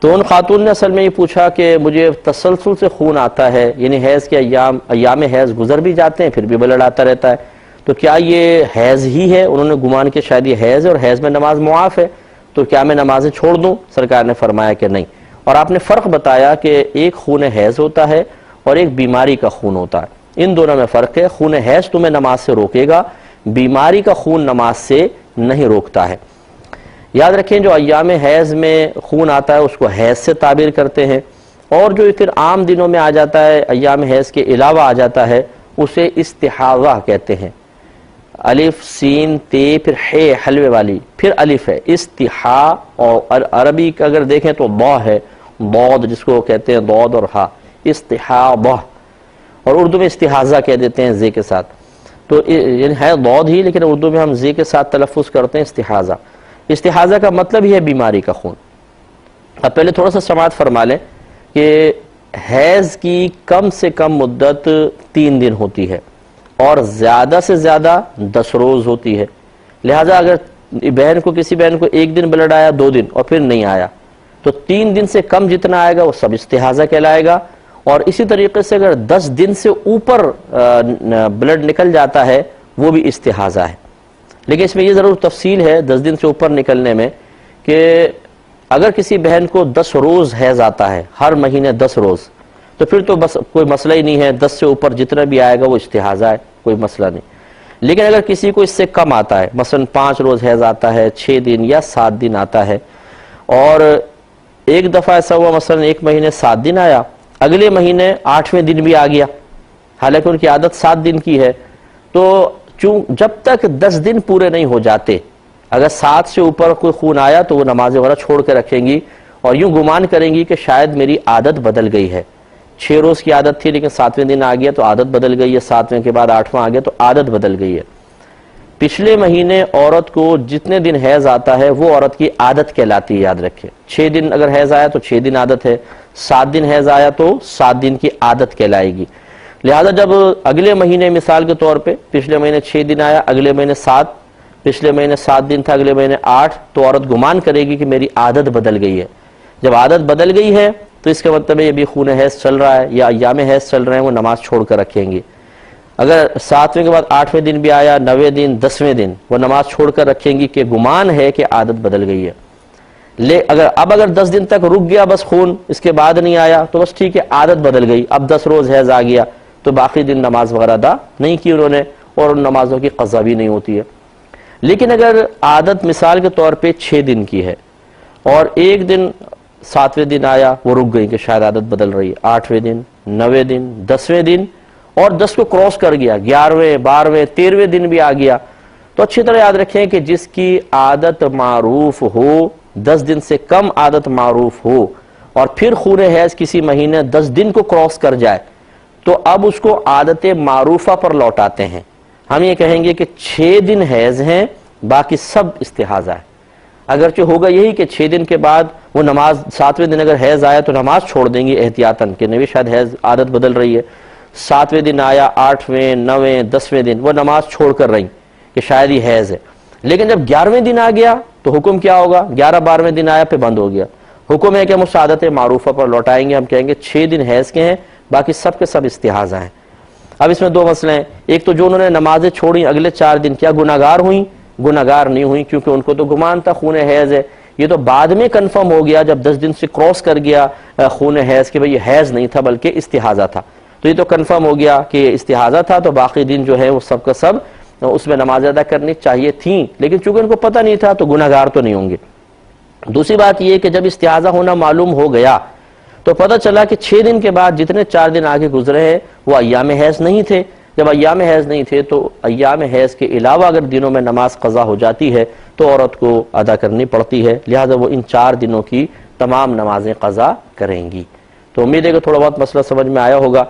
تو ان خاتون نے اصل میں یہ پوچھا کہ مجھے تسلسل سے خون آتا ہے، یعنی حیض کے ایام حیض گزر بھی جاتے ہیں پھر بھی بلڈ آتا رہتا ہے، تو کیا یہ حیض ہی ہے؟ انہوں نے گمان کہ شاید یہ حیض ہے اور حیض میں نماز معاف ہے، تو کیا میں نمازیں چھوڑ دوں؟ سرکار نے فرمایا کہ نہیں، اور آپ نے فرق بتایا کہ ایک خون حیض ہوتا ہے اور ایک بیماری کا خون ہوتا ہے، ان دونوں میں فرق ہے۔ خون حیض تمہیں نماز سے روکے گا، بیماری کا خون نماز سے نہیں روکتا ہے۔ یاد رکھیں جو ایام حیض میں خون آتا ہے اس کو حیض سے تعبیر کرتے ہیں، اور جو پھر عام دنوں میں آ جاتا ہے ایام حیض کے علاوہ آ جاتا ہے اسے استحاضہ کہتے ہیں۔ الف سین تے پھر ہے حلوے والی پھر الف ہے، استحا، اور عربی کا اگر دیکھیں تو ضا ہے، ضاد جس کو کہتے ہیں ضاد اور ہا، استحاضہ، اور اردو میں استحاضہ کہہ دیتے ہیں زے کے ساتھ، تو یعنی ہے ضاد ہی لیکن اردو میں ہم زے کے ساتھ تلفظ کرتے ہیں استحاضہ۔ استحاضہ کا مطلب ہی ہے بیماری کا خون۔ اب پہلے تھوڑا سا سماعت فرما لیں کہ حیض کی کم سے کم مدت 3 دن ہوتی ہے اور زیادہ سے زیادہ 10 روز ہوتی ہے، لہٰذا اگر کسی بہن کو 1 دن بلڈ آیا 2 دن اور پھر نہیں آیا تو 3 دن سے کم جتنا آئے گا وہ سب استحاضہ کہلائے گا، اور اسی طریقے سے اگر 10 دن سے اوپر بلڈ نکل جاتا ہے وہ بھی استحاضہ ہے۔ لیکن اس میں یہ ضرور تفصیل ہے 10 دن سے اوپر نکلنے میں کہ اگر کسی بہن کو 10 روز حیض آتا ہے، ہر مہینے 10 روز، تو پھر تو بس کوئی مسئلہ ہی نہیں ہے، 10 سے اوپر جتنا بھی آئے گا وہ استحاضہ ہے، کوئی مسئلہ نہیں۔ لیکن اگر کسی کو اس سے کم آتا ہے، مثلا 5 روز حیض آتا ہے، 6 دن یا 7 دن آتا ہے، اور ایک دفعہ ایسا ہوا مثلا 1 مہینے 7 دن آیا، اگلے مہینے 8ویں دن بھی آ گیا، حالانکہ ان کی عادت 7 دن کی ہے، تو جب تک 10 دن پورے نہیں ہو جاتے، اگر 7 سے اوپر کوئی خون آیا تو وہ نماز وغیرہ چھوڑ کے رکھیں گی اور یوں گمان کریں گی کہ شاید میری عادت بدل گئی ہے، 6 روز کی عادت تھی لیکن 7ویں دن آ گیا تو عادت بدل گئی ہے، 7ویں کے بعد 8واں آ گیا تو عادت بدل گئی ہے۔ پچھلے مہینے عورت کو جتنے دن حیض آتا ہے وہ عورت کی عادت کہلاتی ہے، یاد رکھیں 6 دن اگر حیض آیا تو 6 دن عادت ہے، 7 دن حیض آیا تو 7 دن کی عادت کہلائے گی۔ لہذا جب اگلے مہینے مثال کے طور پہ پچھلے مہینے 6 دن آیا، اگلے مہینے 7، پچھلے مہینے 7 دن تھا، اگلے مہینے 8، تو عورت گمان کرے گی کہ میری عادت بدل گئی ہے۔ جب عادت بدل گئی ہے تو اس کا مطلب ہے یہ بھی خون حیض چل رہا ہے یا ایام حیض چل رہے ہیں، وہ نماز چھوڑ کر رکھیں گی۔ اگر 7ویں کے بعد 8ویں دن بھی آیا، 9ویں دن، 10ویں دن، وہ نماز چھوڑ کر رکھیں گی کہ گمان ہے کہ عادت بدل گئی ہے۔ اگر 10 دن تک رک گیا بس خون، اس کے بعد نہیں آیا تو بس ٹھیک ہے، عادت بدل گئی، اب 10 روز حیض آ گیا تو باقی دن نماز وغیرہ ادا نہیں کی انہوں نے، اور ان نمازوں کی قضا بھی نہیں ہوتی ہے۔ لیکن اگر عادت مثال کے طور پہ 6 دن کی ہے اور ایک دن 7ویں دن آیا، وہ رک گئی کہ شاید عادت بدل رہی ہے، 8ویں دن، 9ویں دن، 10ویں دن، اور 10 کو کراس کر گیا، 11ویں، 12ویں، 13ویں دن بھی آ گیا، تو اچھی طرح یاد رکھیں کہ جس کی عادت معروف ہو، 10 دن سے کم عادت معروف ہو، اور پھر خون حیض کسی مہینے 10 دن کو کراس کر جائے تو اب اس کو عادت معروفہ پر لوٹاتے ہیں۔ ہم یہ کہیں گے کہ 6 دن حیض ہیں، باقی سب استحاضہ ہے۔ اگرچہ ہوگا یہی کہ 6 دن کے بعد وہ نماز، 7ویں دن اگر حیض آیا تو نماز چھوڑ دیں گی احتیاطاً کہ نہیں شاید حیض عادت بدل رہی ہے، 7ویں دن آیا، 8ویں، 9ویں، 10ویں دن وہ نماز چھوڑ کر رہی کہ شاید یہ حیض ہے۔ لیکن جب 11ویں دن آ گیا تو حکم کیا ہوگا؟ 11 12ویں دن آیا پہ بند ہو گیا، حکم ہے کہ ہم اس عادت معروفہ پر لوٹائیں گے، ہم کہیں گے 6 دن حیض کے ہیں، باقی سب کے سب استحاضہ ہیں۔ اب اس میں 2 مسئلے ہیں، ایک تو جو انہوں نے نمازیں چھوڑی اگلے 4 دن کیا گناہگار ہوئیں؟ گناہگار نہیں ہوئیں، کیونکہ ان کو تو گمان تھا خون حیض ہے، یہ تو بعد میں کنفرم ہو گیا جب 10 دن سے کراس کر گیا خون حیض کہ بھئی یہ حیض نہیں تھا بلکہ استحاضہ تھا، تو یہ تو کنفرم ہو گیا کہ استحاضہ تھا، تو باقی دن جو ہے وہ سب کا سب اس میں نماز ادا کرنی چاہیے تھیں، لیکن چونکہ ان کو پتہ نہیں تھا تو گناہگار تو نہیں ہوں گے۔ دوسری بات یہ کہ جب استحاضہ ہونا معلوم ہو گیا تو پتہ چلا کہ 6 دن کے بعد جتنے 4 دن آگے گزرے ہیں وہ ایام حیض نہیں تھے، جب ایام حیض نہیں تھے تو ایام حیض کے علاوہ اگر دنوں میں نماز قضا ہو جاتی ہے تو عورت کو ادا کرنی پڑتی ہے، لہذا وہ ان 4 دنوں کی تمام نمازیں قضا کریں گی۔ تو امید ہے کہ تھوڑا بہت مسئلہ سمجھ میں آیا ہوگا۔